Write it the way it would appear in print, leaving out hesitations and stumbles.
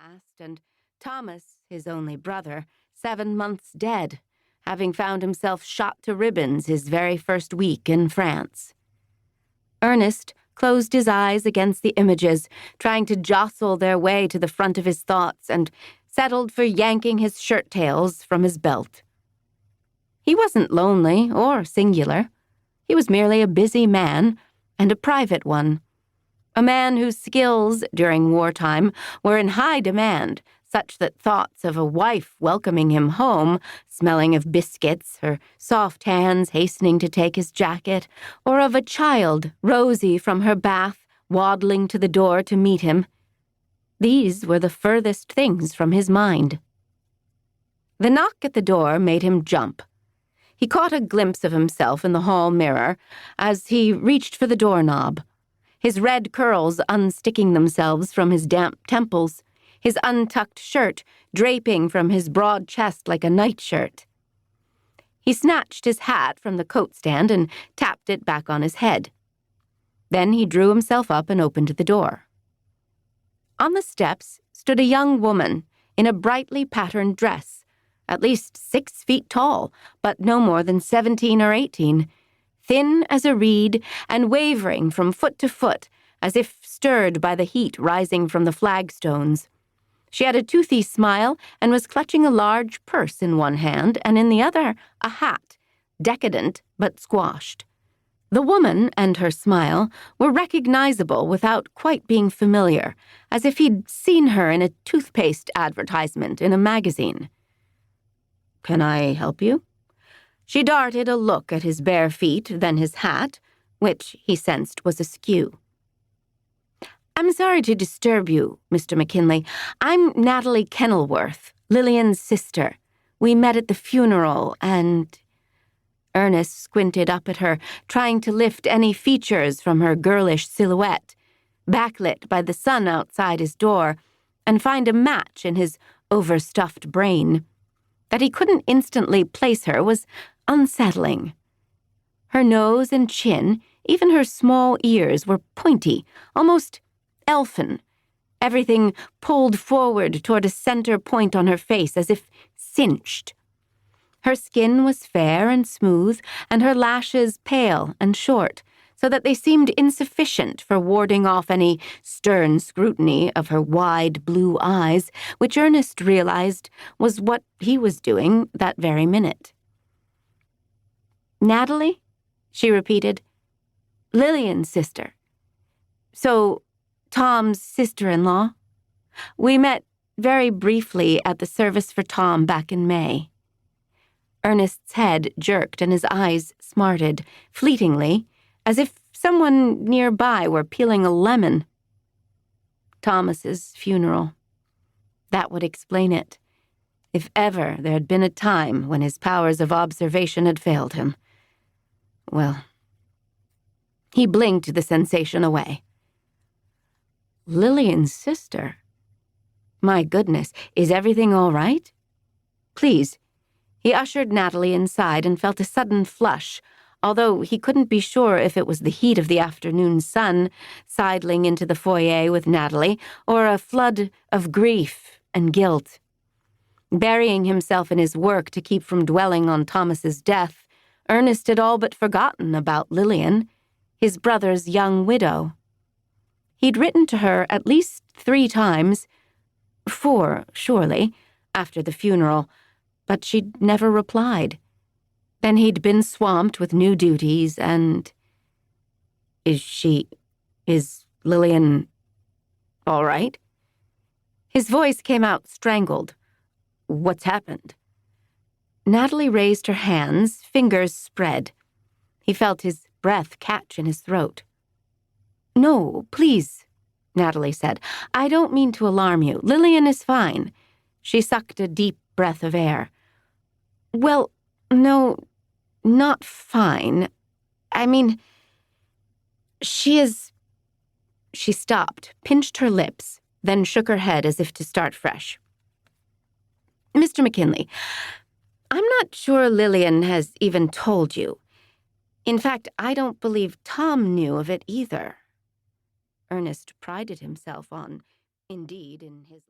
passed, and Thomas, his only brother, 7 months dead, having found himself shot to ribbons his very first week in France. Ernest closed his eyes against the images, trying to jostle their way to the front of his thoughts, and settled for yanking his shirt-tails from his belt. He wasn't lonely or singular. He was merely a busy man, and a private one. A man whose skills, during wartime, were in high demand, such that thoughts of a wife welcoming him home, smelling of biscuits, her soft hands hastening to take his jacket, or of a child, rosy from her bath, waddling to the door to meet him, these were the furthest things from his mind. The knock at the door made him jump. He caught a glimpse of himself in the hall mirror as he reached for the doorknob, his red curls unsticking themselves from his damp temples, his untucked shirt draping from his broad chest like a nightshirt. He snatched his hat from the coat stand and tapped it back on his head. Then he drew himself up and opened the door. On the steps stood a young woman in a brightly patterned dress, at least 6 feet tall, but no more than 17 or 18, thin as a reed and wavering from foot to foot as if stirred by the heat rising from the flagstones. She had a toothy smile and was clutching a large purse in one hand and in the other a hat, decadent but squashed. The woman and her smile were recognizable without quite being familiar, as if he'd seen her in a toothpaste advertisement in a magazine. "Can I help you?" She darted a look at his bare feet, then his hat, which he sensed was askew. "I'm sorry to disturb you, Mr. McKinley. I'm Natalie Kenilworth, Lillian's sister. We met at the funeral, and—" Ernest squinted up at her, trying to lift any features from her girlish silhouette, backlit by the sun outside his door, and find a match in his overstuffed brain. That he couldn't instantly place her was unsettling. Her nose and chin, even her small ears, were pointy, almost elfin, everything pulled forward toward a center point on her face as if cinched. Her skin was fair and smooth, and her lashes pale and short, so that they seemed insufficient for warding off any stern scrutiny of her wide blue eyes, which Ernest realized was what he was doing that very minute. "Natalie?" she repeated. "Lillian's sister. So, Tom's sister-in-law. We met very briefly at the service for Tom back in May." Ernest's head jerked and his eyes smarted, fleetingly, as if someone nearby were peeling a lemon. Thomas's funeral. That would explain it. If ever there had been a time when his powers of observation had failed him. Well, he blinked the sensation away. Lillian's sister? My goodness, is everything all right? Please. He ushered Natalie inside and felt a sudden flush, although he couldn't be sure if it was the heat of the afternoon sun sidling into the foyer with Natalie or a flood of grief and guilt. Burying himself in his work to keep from dwelling on Thomas's death, Ernest had all but forgotten about Lillian, his brother's young widow. He'd written to her at least 3 times, 4, surely, after the funeral, but she'd never replied. Then he'd been swamped with new duties, and— Is Lillian all right? His voice came out strangled. What's happened? Natalie raised her hands, fingers spread. He felt his breath catch in his throat. "No, please," Natalie said. "I don't mean to alarm you. Lillian is fine." She sucked a deep breath of air. "Well, no, not fine. I mean, she is—" She stopped, pinched her lips, then shook her head as if to start fresh. "Mr. McKinley, I'm not sure Lillian has even told you. In fact, I don't believe Tom knew of it either." Ernest prided himself on, indeed, in his